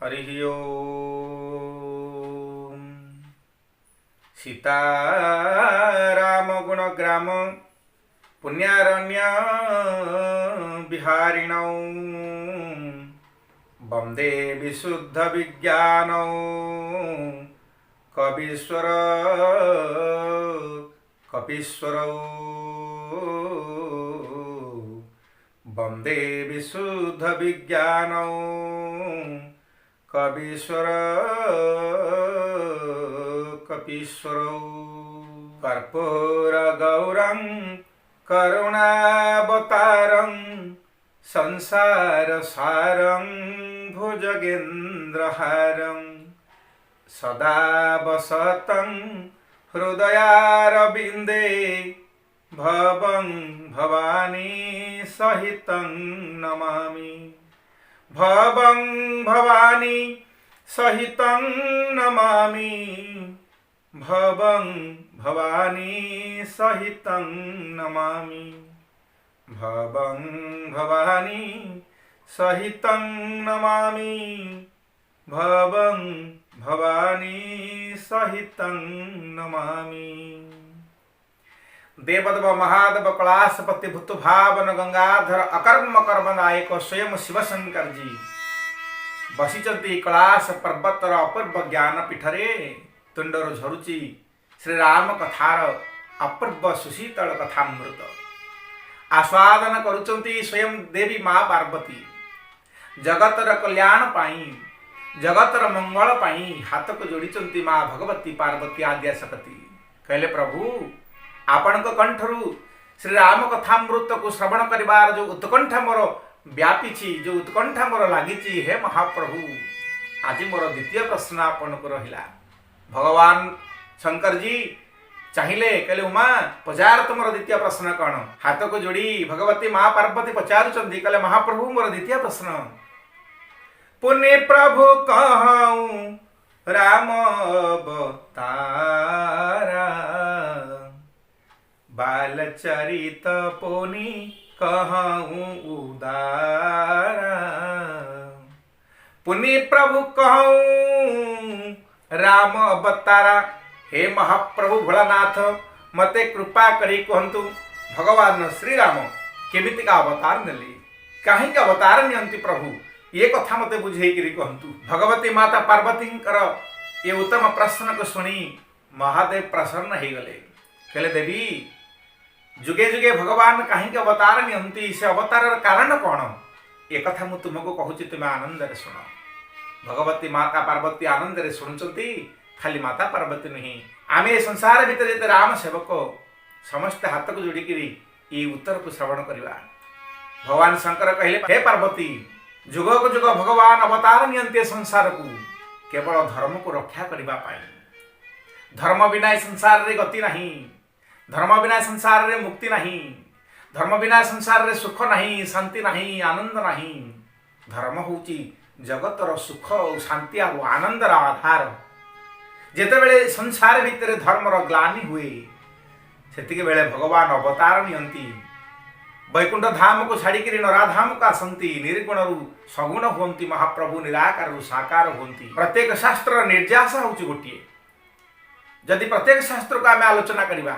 हरि ओम। सीताराम गुणग्राम पुण्यारण्य विहारिणौ वंदे विशुद्ध विज्ञानौ कवीश्वर कपीश्वरौ वंदे विशुद्ध विज्ञानौ कवीश्वर कपीश्वरौ कर्पूर गौरं करुणावतारं संसार सारं भुजगेन्द्रहारं सदा वसतं हृदयारविन्दे भवं भवानी सहितं नमामि। भवं भवानी सहितं नमामि। भवं भवानी सहितं नमामि। भवं भवानी सहितं नमामि। भवं भवानी सहितं नमामि। देवदेव महादेव कलाशपति भूत भावन गंगाधर अकर्म कर्मनायक स्वयं शिवशंकर जी बसिचंती कैलाश पर्वतर अपूर्व ज्ञान पीठरे तुंडर झरुची श्रीराम कथार अपूर्व सुशीतल कथामृत आस्वादन करुचंती स्वयं देवी माँ पार्वती। जगतर कल्याण पाई जगतर मंगल पाई हाथ को जोड़ी माँ भगवती पार्वती आद्या सकती। कहले प्रभु आपण कंठरू श्रीराम कथामृत को श्रवण करिवार जो उत्कंठा मोर व्यापी जो उत्कंठा मोर लगी हे महाप्रभु आज मोर द्वितीय प्रश्न आपण को रहिला। भगवान शंकर जी चाहिए कहले उमा पचार तुमर द्वितीय प्रश्न कौन। हाथ को जोड़ी भगवती माँ पार्वती पचारुचंदी कहले महाप्रभु मोर द्वितीय प्रश्न पुण्य प्रभु कहूँ राम अवतारा बालचरित पुनि कहूँ उदारा। पुनि प्रभु कहूँ राम अवतारा हे महाप्रभु भोलानाथ मते कृपा करी कहतु भगवान श्रीराम केमितिका अवतार नेले कहीं अवतार नियंती प्रभु ये कथा मते बुझेकरी कहतु। भगवती माता पार्वती ये उत्तम प्रश्न को सुनी महादेव प्रसन्न हो गले। कहले देवी जुगे जुगे भगवान कहीं अवतार नियंती से अवतार कारण कौन एक कथा मु तुमको कहूँ तुम्हें आनंद शुण। भगवती माता पार्वती आनंद शुणुंट खाली माता पार्वती नुह आम संसार भितर ये राम सेवक समस्त हाथ को जोड़िक ये उत्तर को श्रवण करवा। भगवान शंकर कहले हे पार्वती जुग को जुग भगवान अवतार नियंती संसार को केवल धर्म को रक्षा करने। धर्म बिना संसार रे गति नहीं। धर्म बिना संसार रे मुक्ति नहीं। धर्म बिना संसार रे सुख नहीं शांति नहीं आनंद नहीं। धर्म होची जगतर सुख और शांति और आनंदर आधार। जेतेबेले संसार भितर धर्मर ग्लानि हुए सेतिके बेले भगवान अवतार नियंती वैकुंठ धाम को छाड़िक नराधाम को आसती निर्गुण सगुण हुंती महाप्रभु निराकार साकार हुंती। प्रत्येक शास्त्र निर्यास होची गोटिए। जदि प्रत्येक शास्त्र को आम आलोचना करवा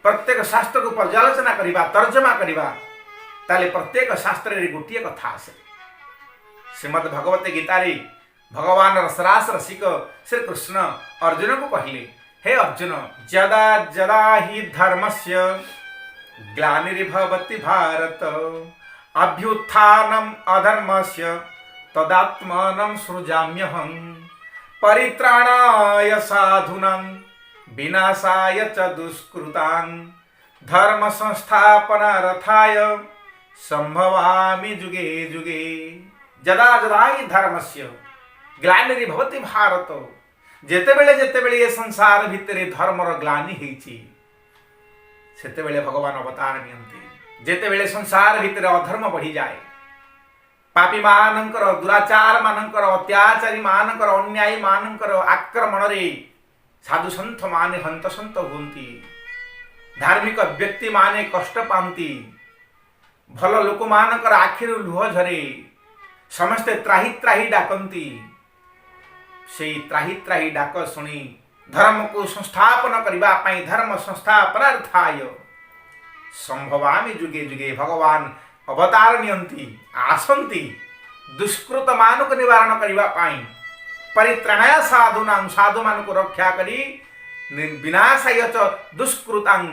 प्रत्येक शास्त्र को पर्यालोचना करवा तर्जमा करवा ताले प्रत्येक शास्त्र रे गोटिए कथा आसे। श्रीमद् भगवते गीतारे भगवान रसरास रसिक श्री कृष्ण अर्जुन को कहले हे अर्जुन जदा जदा हि धर्मस्य ग्लानिर्भवति भारत अभ्युत्थानम अधर्मस्य तदात्मानं सृजाम्यहं परित्राणाय साधूनां विनाशाय च दुष्कृतां धर्म संस्थापनार्थाय संभवामि जुगे जुगे। जदा जदा हि धर्मस्य ग्लानिर्भवति भारत जेतेबेले ये संसार भितर धर्मर ग्लानि होइछि सेतेबेले भगवान अवतार नियंती। जेतेबेले संसार भितर अधर्म बढ़ी जाए पापी मानकर दुराचार मानकर अत्याचारी मानकर अन्यायी मानकर आक्रमण रे साधु संत माने हंतसंत हुंती। धार्मिक व्यक्ति माने कष्ट पाती। भल लोक मानकर आखिर लुह झरे। समस्ते त्राही त्राही डाकती। से त्राही त्राही डाक शुणी धर्म को संस्थापन करने धर्म संस्थापनार्थाय संभवामि जुगे जुगे भगवान अवतार नियंती आसंती दुष्कृत मान को निवारण करने परित्राणाय साधुना साधु मान को रक्षा करी विनाशाय च दुष्कृतां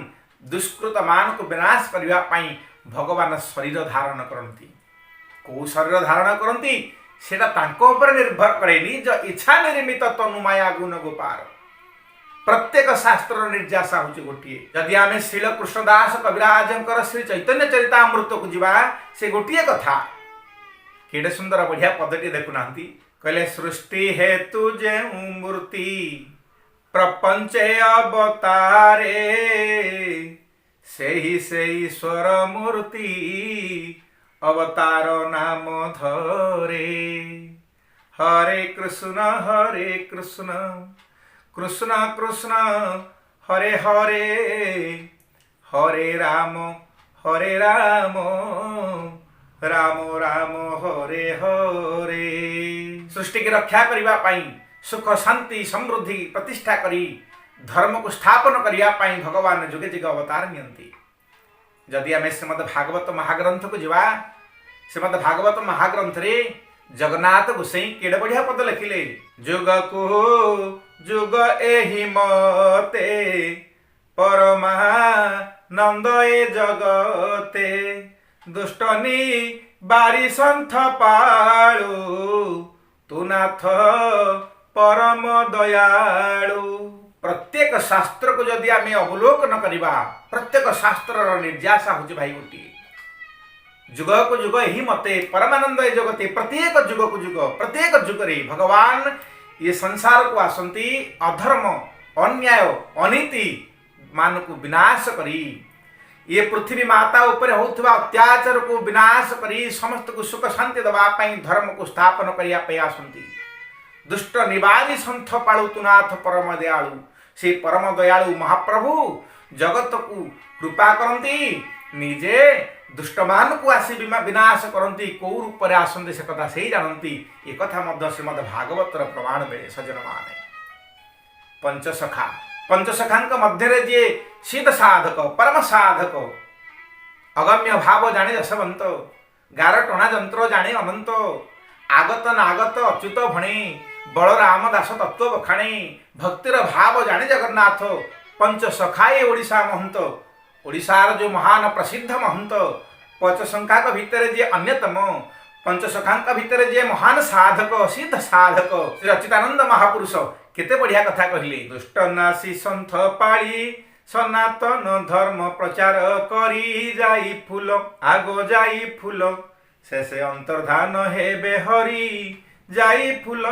दुष्कृत मान को विनाश करने भगवान शरीर धारण करती को शरीर धारण करती सेटा तांको ऊपर निर्भर करे निज इच्छा निर्मित तनुमाया गुण गोपार प्रत्येक शास्त्र निर्यासा हूँ गोटे जदि आम श्रील कृष्णदास कविराजंकर श्री चैतन्य चरितामृत को जीवा से गोटे कथा केडे सुंदर बढ़िया पद्धति देखुना कहले सृष्टि हेतु जे मूर्ति प्रपंचे अवतारे से ईश्वर मूर्ति अवतार नाम धरे हरे कृष्ण कृष्ण कृष्ण हरे हरे हरे राम राम राम हरे हरे सृष्टि की रक्षा करने सुख शांति समृद्धि प्रतिष्ठा करी धर्म को स्थापन करने भगवान जुगे जुगे अवतार नियंती जदि आम श्रीमद भागवत महाग्रंथ को जीवा श्रीमद भागवत महाग्रंथ रे जगन्नाथ गोसाई केड़े बढ़िया पद लिखिले जुग को जुग एहि मते परमानंद ए जगते दुष्टनी बारी संथ पाळु तु नाथ परम दयालु प्रत्येक शास्त्र को जदि आम अवलोकन करवा प्रत्येक शास्त्र निर्यासा हूँ भाई गोटे जुग को जुग ही मते परमानंद ए जगते प्रत्येक जुग को जुग प्रत्येक जुगरे भगवान ये संसार को आसंती अधर्म अन्याय अनीति मान को विनाश करी ये पृथ्वी माता उपर होता अत्याचार को विनाश करी समस्त को सुख शांति दवाई धर्म को स्थापन करने आसंती दुष्ट निवारी संथ पाळुतुनाथ परम दयालु से परम दयालु महाप्रभु जगत को कृपा करती निजे दुष्ट मान को आसी विनाश करती कौ रूप में आसंती से कथा से ही जानती एक कथा श्रीमद भागवतर प्रमाण बेले सज्जन माने पंचसखा मध्य जे सिद्ध साधक परम साधक अगम्य भाव जाने जसवंत गार टणा जंत्र जाने अनंत आगत नागत अच्युत भणे बलराम दास तत्व बखाणे भक्तिर भाव जाने जगन्नाथ पंचसखाए ओडिशा महंत ओडिशार जो महान प्रसिद्ध महंत पंचसखा भितर जे अन्यतम पंचसखा भितर जे महान साधक सिद्ध साधक श्री अच्युतानंद महापुरुष केते बढ़िया कथा कहले दुष्ट नासी संथ पाली सनातन धर्म प्रचार करी जाई फूल आगो जाई फूल शेषे अंतर्धान हेबे हरि जाई फूल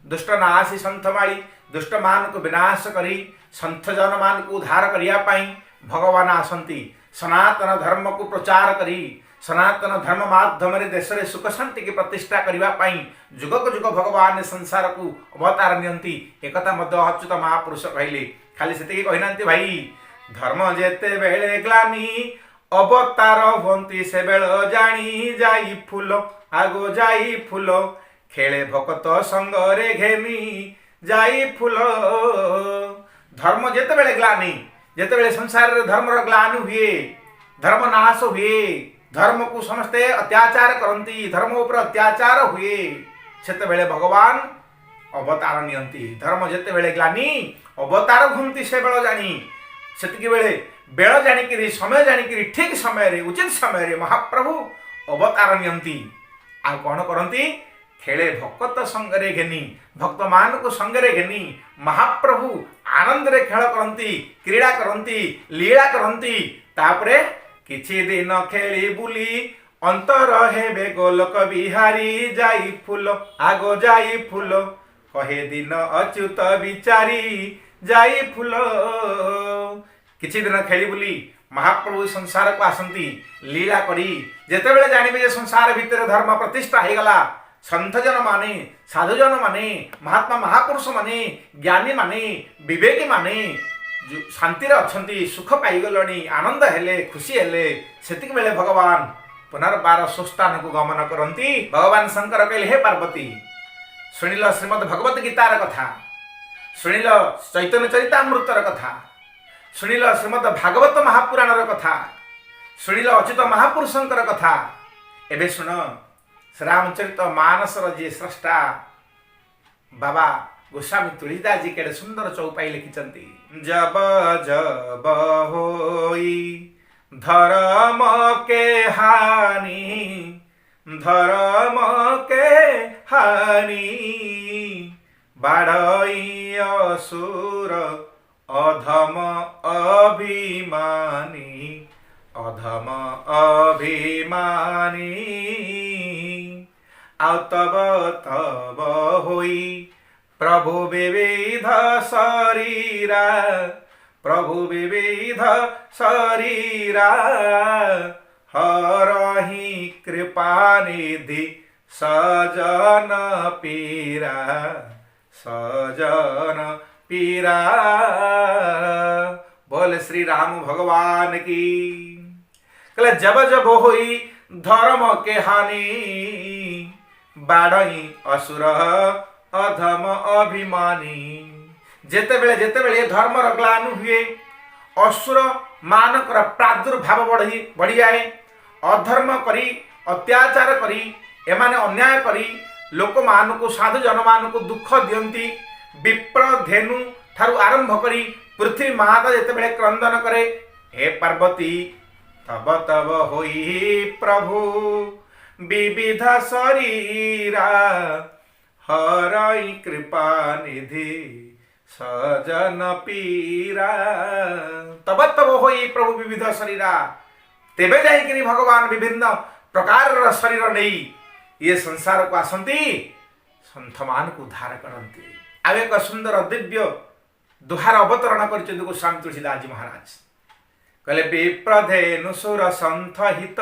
दुष्ट नासी संथ माली दुष्ट मान को विनाश करी संथ जन मान को उद्धार करने भगवान आसंती सनातन धर्म को प्रचार करी सनातन धर्म माध्यम देश में सुख शांति की प्रतिष्ठा करने जुग को जुग भगवान संसार को अवतार नियंती एक अच्युत महापुरुष कहले खाली से कहना भाई धर्म जेते बेले ग्लानी अवतार हंती से बेल जानी जाई फूल आगो जाई फूल खेले भक्त संगरे घेनी जाई फूल धर्म जेते बेले ग्लानी जेते बेले संसार धर्म ग्लानी हुए धर्म नाश हुए धर्म को समस्ते अत्याचार करती धर्म उपर अत्याचार हुए सेते बेले भगवान अवतार नियंती धर्म जेते बेले ग्लानी अवतार घुमती से बेल जानी सेतिकी बेले बेल जानिकी समय जानिकी ठीक समय उचित समय महाप्रभु अवतार नियंती आ कौन करती खेले भक्त संगरे घेनी भक्त मान को संगरे घेनी महाप्रभु आनंद रे खेल करती क्रीड़ा करती लीला करती तापरे किछि दिन खेली बुली अंतर हेबे गोलक बिहारी जाई फूल आगो जाई फूल कहे दिन अच्युत विचारी जाई फूल किछि दिन खेली बुली महाप्रभु संसार को आसंती लीला करी जेते बेले जानिबे जे संसार भितर धर्म प्रतिष्ठा हे गला संत जन माने साधुजन माने महात्मा महापुरुष माने ज्ञानी माने विवेकी माने शांति अच्छी सुख पाईगले आनंद हेले खुशी हेले सेतिक बेले भगवान पुनर्बार सुस्थान को गमन करती भगवान शंकर कहले हे पार्वती शुणिल श्रीमद् भगवत गीतार कथा, शुणिल चैतन्य चरितामृतर कथा, शुणिल श्रीमद् भागवत महापुराणर कथा, शुणिल अच्युत महापुरुषंकर कथा। एबे शुण श्रीरामचरित मानसर जी स्रष्टा बाबा गोस्वामी तुलसीदास जी केड़े सुंदर चौपाई लिखिचंती। जब जब होई धर्म के हानि, धर्म के हानि, बाढ़ई असुर अधम अभिमानी, अधम अभिमानी। आउ तब तब होई प्रभु विविध शरीरा, प्रभु विविध शरीरा, हरहि कृपा निधि सजन पीरा, सजन पीरा। बोल श्री राम भगवान की। कहले जब जब होई धर्म के हानि, बाढ़ई असुर अधम अभिमानी। जेते बेले धर्मर ग्लानि हुए, असुर मानकर प्रादुर्भाव बढ़ी जाए, अधर्म करी अत्याचार करी एमाने अन्याय करी लोक मानकु साधु जन मानकु दुख दियंती। विप्र धेनु ठारू आरंभ करी पृथ्वी माता जेते बेले क्रंदन करे, हे पार्वती तब तब होई प्रभु विविध शरीरा, हरई कृपा निधि सजन पीरा। तब तब होई प्रभु विविध शरीरा, तेबे जाइकरी भगवान विभिन्न प्रकार शरीर नहीं ये संसार को आसंती, संत मान को उद्धार करती। आउ एक सुंदर दिव्य दुहार अवतरण कर गोस्वामी तुलसीदास जी महाराज। कहले विप्रधेनु सुर संथ हित,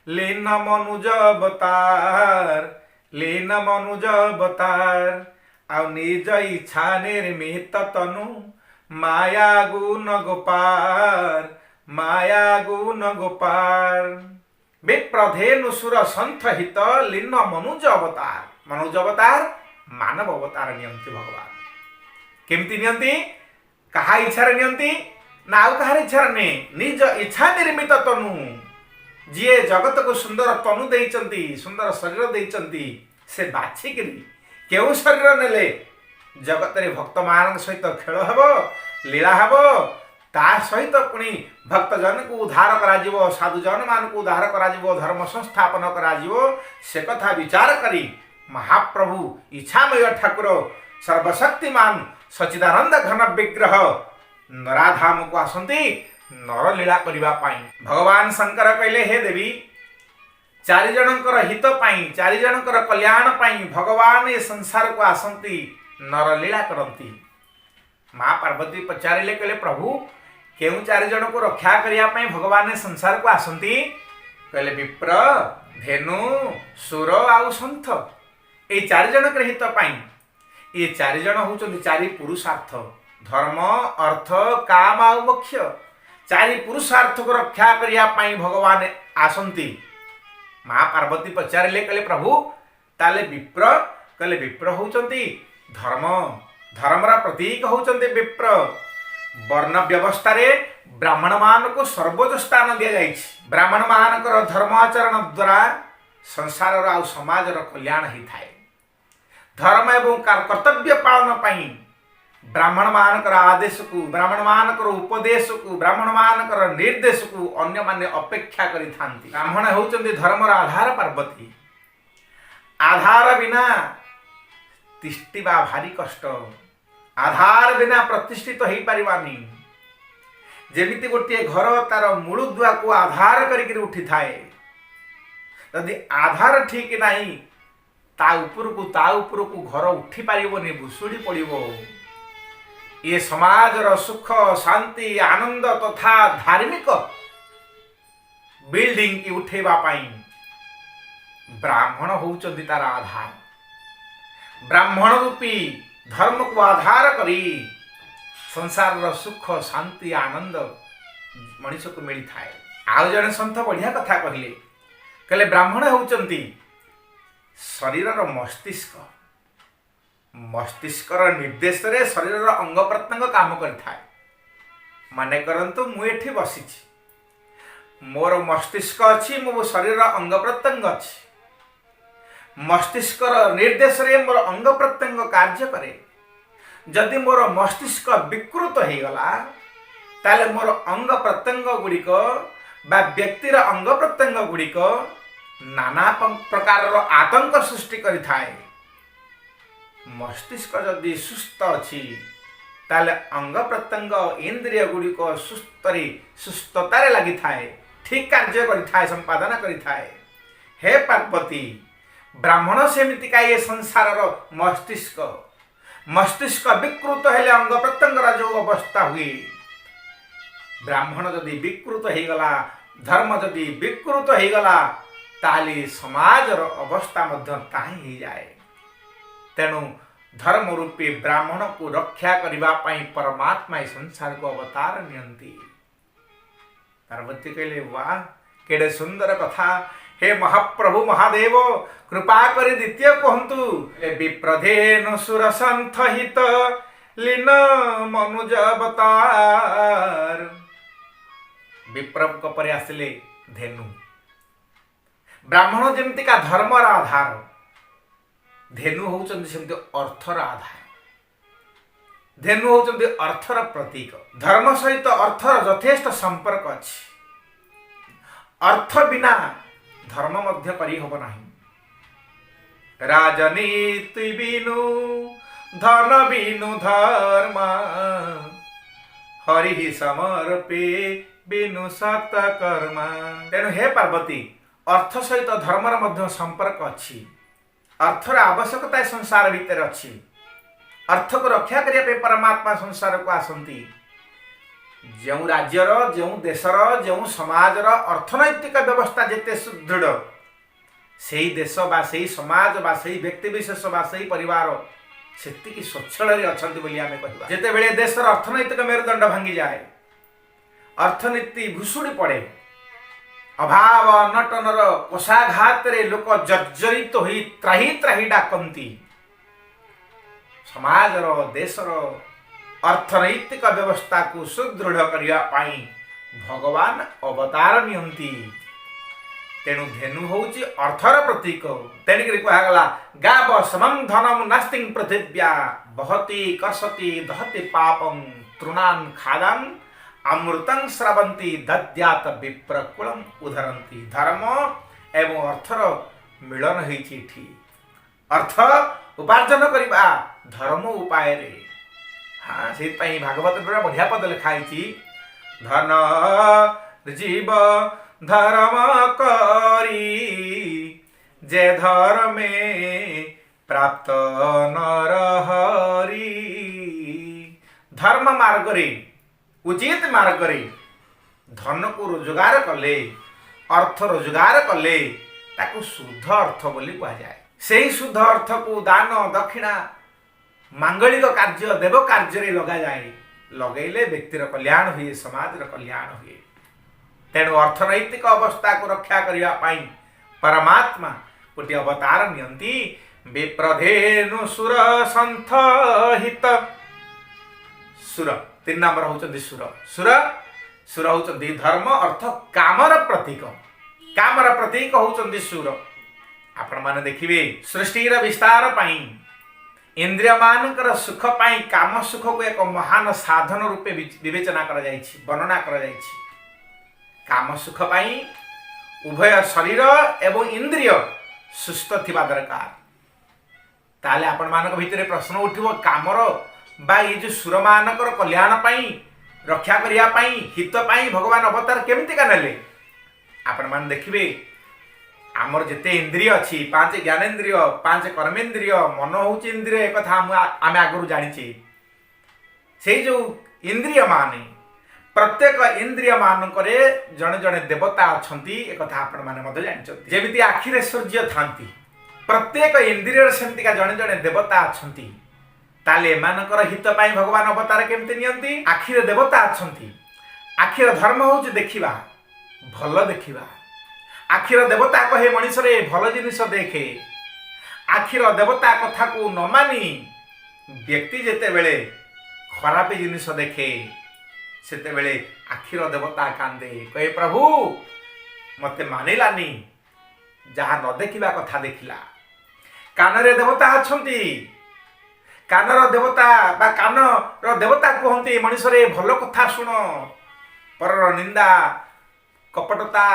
लीन मनुज अवतार, लीन मनुज अवतार। आउ निज इच्छा निर्मित तनु, माया गुण गोपार, माया गुण गोपार। विप्रधेनु सुर संथ हित, लीन मनुज अवतार। मनुज अवतार मानव अवतार नियंती भगवान। केमती नियंती? कहा इच्छा नियंती ना आउ कहार इच्छा नहीं, निज इच्छा निर्मित तनु। जी जगत को सुंदर तनु देइचंती, सुंदर शरीर देइचंती, से बाछिकरी केउ शरीर नेले जगत रे भक्त मान सहित खेल हेबो, लीला हेबो, ता सहित पुणी भक्तजन को उद्धार करा जिवो, साधुजन मान को उद्धार करा जिवो, धर्म संस्थापन करा जिवो। से कथा विचार करी महाप्रभु इच्छामय ठाकुर सर्वशक्तिमान सच्चिदानंद घन विग्रह नराधाम को आसंती नर लीला करिबा पाई। भगवान शंकर कहले, हे देवी चारि जनकर हित पाई, चारि जनकर कल्याण पाई भगवान ये संसार को आसंती नर लीला करती। माँ पार्वती पचारिले, कहले प्रभु केउ चारि जन को रक्षा करिया पाई भगवान ये संसार को आसंती? कहले विप्र धेनु सुर आउ संथ, ये चारि जनकर हित पाई। ये चारि जन होउचंती चारि पुरुषार्थ, धर्म अर्थ काम आउ मोक्ष। चारि पुरुषार्थ को रक्षा करिया पाई भगवान आसंती। माँ पार्वती पचारिले, कहले प्रभु ताले विप्र? कहले विप्र होउचंती धर्म, धर्मर प्रतीक होउचंती विप्र। वर्ण व्यवस्था रे ब्राह्मण मान को सर्वोच्च स्थान दिया जाइछि। ब्राह्मण मानकर धर्म आचरण द्वारा संसार आउ समाजर कल्याण ही थाए। धर्म एवं कर्तव्य पालन पाई ब्राह्मण मानकर आदेश को, ब्राह्मण मानकर उपदेश को, ब्राह्मण मानकर निर्देश को अन्य माने अपेक्षा करि थांती। ब्राह्मण होउचंती धर्मर आधार पार्वती। आधार बिना तिष्ठिबा भारी कष्ट, आधार बिना प्रतिष्ठित हो पारिबानी। जेमिति गोटे घर तार मूलदुआ को आधार करिक उठी थाए, यदि आधार ठीक नहीं ता ऊपर को घर उठी पारिबनी, भुसुड़ी पड़िबो। ये समाजर सुख शांति आनंद तथा धार्मिक बिल्डिंग की उठेबा पाई ब्राह्मण होउचंती तार आधार। ब्राह्मण रूपी धर्म को आधार करी संसार सुख शांति आनंद मनुष्य को मिली थाए। आउ जने संत बढ़िया कथा कहले, कहले ब्राह्मण होउचंती शरीर मस्तिष्क, मस्तिष्कर निर्देश रे शरीर अंग प्रत्यंग काम करिथाए। माने करंतु मु एठी बसिछि, मोर मस्तिष्क अछि, मो शरीर अंग प्रत्यंग अछि, मस्तिष्कर निर्देश रे मोर अंग प्रत्यंग कार्य करे। जदि मोर मस्तिष्क विकृत हो गला ताले मोर अंग प्रत्यंग गुड़िक बा व्यक्तिर अंग प्रत्यंग गुड़िक नाना प्रकार आतंक सृष्टि करिथाए। मस्तिष्क जदि सुस्थ अछि ताले अंग प्रत्यंग इंद्रिय गुड़िक सुस्थतारे लगी थाए, ठीक कार्य करिथाए, संपादन करिथाए। हे पार्वती, ब्राह्मण सेमितिका ये संसार मस्तिष्क मस्तिष्क विकृत हेले अंग प्रत्यंग जो अवस्था हुए, ब्राह्मण जदि विकृत हो गला, धर्म जदि विकृत हो गला ताली समाजर अवस्था मध्य ताही ही जाए। तेणु धर्म रूपी ब्राह्मण को रक्षा करबा पई परमात्मा इस संसार को अवतार नियंती। पार्वती कहले वाह केडे सुंदर कथा, हे महाप्रभु महादेव कृपा करी द्वितीय कहतु। विप्रधेनु सुर संथ हित लीन मनुज अवतार। विप्र परे आसिले धेनु। ब्राह्मण जेमती का धर्मर आधार, धेनु होउचंदी सेमती अर्थर आधार। धेनु होउचंदी अर्थर प्रतीक। धर्म सहित अर्थर यथेष्ट संपर्क अछि। अर्थ बिना धर्म मध्य करी हब नाही। राजनीति बिनु धन बिनु धर्म, हरि समर्पे बिनु सत कर्म। तेणु हे पार्वती, अर्थ सहित धर्मर मध्य संपर्क अछि। अर्थर आवश्यकता संसार भीतर अछि। अर्थ को रक्षा करने परमात्मा संसार को आसंती। जो राज्यर, जो देशर, जो समाजर अर्थनैतिक व्यवस्था जेते सुदृढ़, सेही देश बा सेही समाज बा सेही व्यक्ति विशेष बा सेही परिवार सेतिकी स्वच्छल रे अछंती बोली आमे कहिबा। जेते बेले देशर अर्थनैतिक मेरुदंड भांगी जाए, अर्थनीति भुसुड़ी पड़े, अभाव अनटनर कोषाघात रे लोक जर्जरित होई त्राही त्राही डाकंती, समाजर देशर अर्थनैतिक व्यवस्था को सुदृढ़ करने पाई भगवान अवतार नियंती। तेणु धेनु होउची अर्थर प्रतीक। तेणुक कहगला गाव समम धनम नास्ति पृथिव्या, बहति कर्षति दहति पापं, तृणान खादं अमृतं स्रवंती, दद्यात विप्रकुलम उधरंती। धर्म एवं अर्थर मिलन होइछि एठी। अर्थ उपार्जन करिबा धर्म उपाय रे। हाँ से भागवत बड़ा बढ़िया पद लिखाई। धन जीव धर्म करी, जे धर्मे प्राप्त नर हरि। धर्म मार्ग रे, उचित मार्ग रे धन को रोजगार कले, अर्थ रोजगार कले ताकू शुद्ध अर्थ बोली कहा जाए। सेही शुद्ध अर्थ को दान दक्षिणा मांगलिक कार्य देव कार्य लगा जाए। लगेले व्यक्तिर कल्याण हुए, समाज कल्याण हुए। तेणु अर्थनैतिक अवस्था को रक्षा करने पाई परमात्मा गोटे अवतार नियंती। विप्रधेनु सुर संथ हित। सुर तीन नंबर होचंदी सुर। सुर सुर होचंदी धर्म अर्थ कामर प्रतीक। कामर प्रतीक होचंदी सुर। आपण माने देखिबे सृष्टिर विस्तार पाई, इंद्रिय मानकर सुख पाई काम सुख को एक महान साधन रूपे विवेचना करा जायछि, वर्णना करा जायछि। काम सुख पाई उभय शरीर एवं इंद्रिय सुस्थ थिबा दरकार। ताले आपण मानक भितरे प्रश्न उठिबो कामर बा ये जो सुर मानकर कल्याण पाई, रक्षा करिया पाई, हित पाई भगवान अवतार केमिति का नेले। आपण मान देखिबे आमर जेते इंद्रिय अच्छी, पांच ज्ञानेन्द्रिय, पांच कर्मेन्द्रिय, मन हूँ इंद्रिय, एक कथा आम आगु जानी। से जो इंद्रिय माने प्रत्येक इंद्रिय मानक जड़े जड़े देवता अच्छा, एक कथा आपण मैंने जानते। जमी आखिरे सूर्य था, प्रत्येक इंद्रिय सेमतिका जड़े जड़े देवता अच्छा। ताले एमानकर हित पाई भगवान अवतार केमती नियंती। आखिरे देवता अच्छा। आखिर धर्म हूँ देखा, भल देखा। आखिर देवता कहे मनीष रे भल जिनिस देखे। आखिर देवता कथा को न मानी व्यक्ति जेतेबेले खराब जिनिस देखे सेतेबेले आखिर देवता कांदे कहे प्रभु मते मानिलानी जहाँ न देखा कथा देखिला। कानरे देवता अछंती कानर देवता बा कानर देवता कहते मनुष्य रे भल कथा शुण परर निंदा कपटता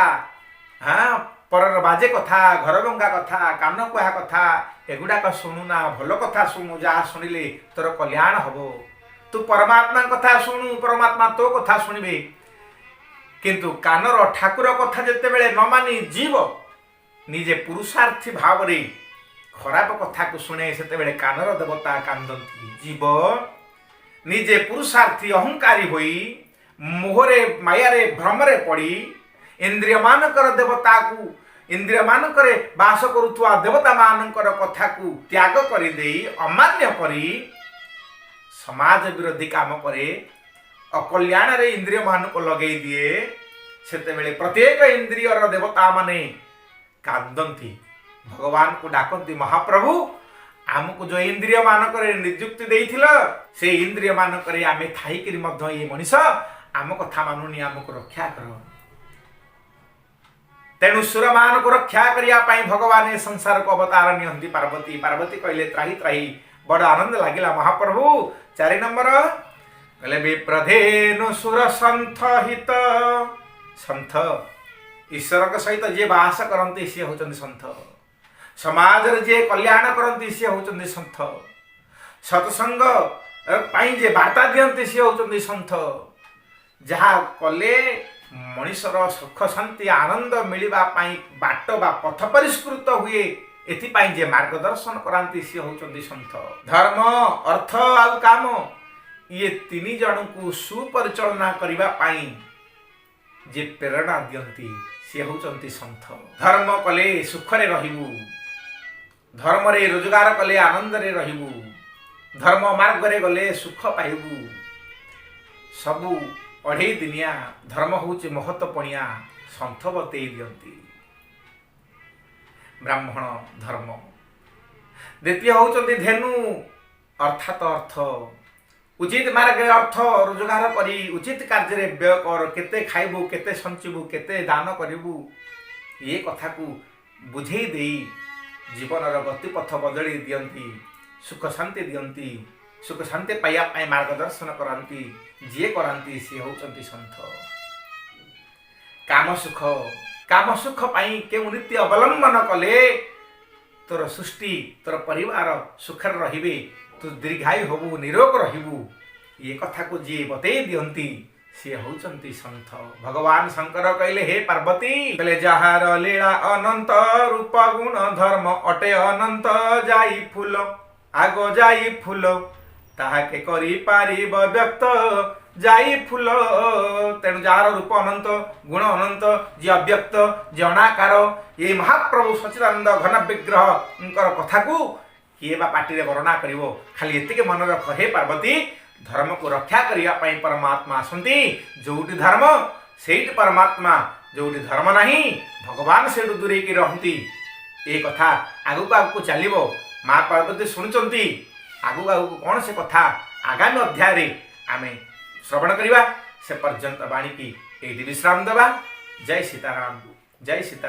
हाँ परर बाजे कथा घर गंगा कथा कान कहा कथा एगुड़ाक शुणुना भल कथा शुणु जहाँ शुणिले तोर कल्याण हब। तू परमात्मा कथा शुणु परमात्मा तो कथा शुणवे किंतु कानर ठाकुर कथा जेतेबेले न मानी जीव निजे पुरुषार्थी भाव रे खराब कथा को शुणे सेतेबेले कानर देवता कांदंती। जीव निजे पुरुषार्थी अहंकारी होई मोहरे मायारे भ्रमरे पड़ी इंद्रिय मानकर देवता को इंद्रिय मानकरे बास करुवा देवता मानकर कथा को त्याग करि देई अमान्य करी समाज विरोधी काम करे अकल्याण रे इंद्रिय मान को लगे दिए सेतेबेले प्रत्येक इंद्रियर देवता माने कांदंती भगवान को डाकती महाप्रभु आमको जो इंद्रिय मानक निजुक्ति देइथिल से इंद्रिय मानक आमे थाइकरी मध्य ये मनीष आम कथा मानुनी आमको रक्षा कर। तेणु सुर मान को रक्षा करने भगवान संसार को अवतार नियंती पार्वती। पार्वती कहले त्राही त्राही बड़ आनंद लगिला महाप्रभु। 4 नंबर कहले विप्रधेनु सुर संथ हित संथ ईश्वर सहित जे बास करते सी होचंदी संथ समाज रे जे कल्याण करते सी होचंदी संथ सत्संग पाई जे वार्ता दियंते सी होचंदी संथ जहा कले मनुष्यर सुख शांति आनंद मिलवा पाई बाट बा पथ परिष्कृत हुए एथिपाई जे मार्गदर्शन करांती सी होचंदी संथ। धर्म अर्थ आउ काम ये 3 जन को सुपरिचालना करिवा पाई जे प्रेरणा दियंती सी होचंती संथ। धर्म कले सुख रे रहिबू धर्म रे रोजगार कले आनंद रे रहिबू धर्म मार्ग रे गले सुख पाइबू सबू अढ़े दिनिया धर्म होचे महत्वपणिया संथ बतई दियंती। ब्राह्मण धर्म द्वितीय होचंती धेनु अर्थात अर्थ उचित मार्ग अर्थ रोजगार करी उचित कार्य रे व्यय कर केते खाइबू केते संचिबू केते दान करिबू ये कथा को बुझेई देई जीवन गतिपथ बदली दियंती सुख शांति दियंती सुख शांति पाइबा पाई मार्गदर्शन करांती जे करांती सी होचंती संथ। काम सुख पाई केउ नीति अवलंबन कले तोर सृष्टि तोर परिवार सुखर रहिबे तू दीर्घायु होबू निरोग रहिबू ये कथा को जे बतई दियंती सी होचंती संथ। भगवान शंकर कहले हे पार्वती कहले जहार लीला अनंत रूप गुण धर्म अटे अनंत जाई फूल आगो जाई फूल ताहाके करी पारिब व्यक्त जाई फूल। तेणु जार रूप अनंत गुण अनंत जे अव्यक्त जे अनाकार ये महाप्रभु सच्चिदानंद घन विग्रह कथा को किए बा पार्टी वर्णना करिवो खाली एतिके मन रख हे पार्वती धर्म को रक्षा करिया पाई परमात्मा आसंती जोटी धर्म सेठ परमात्मा जोटी धर्म नहीं भगवान सेठू दूरे की रहती ए कथा आगु आगु चलिबो माँ पार्वती शुणुचंती आगु आगु कौन से कथा आगामी अध्याय रे आमे श्रवण करिबा से पर्यंत वाणी की एटी विश्राम देवा। जय सीताराम जय सीताराम।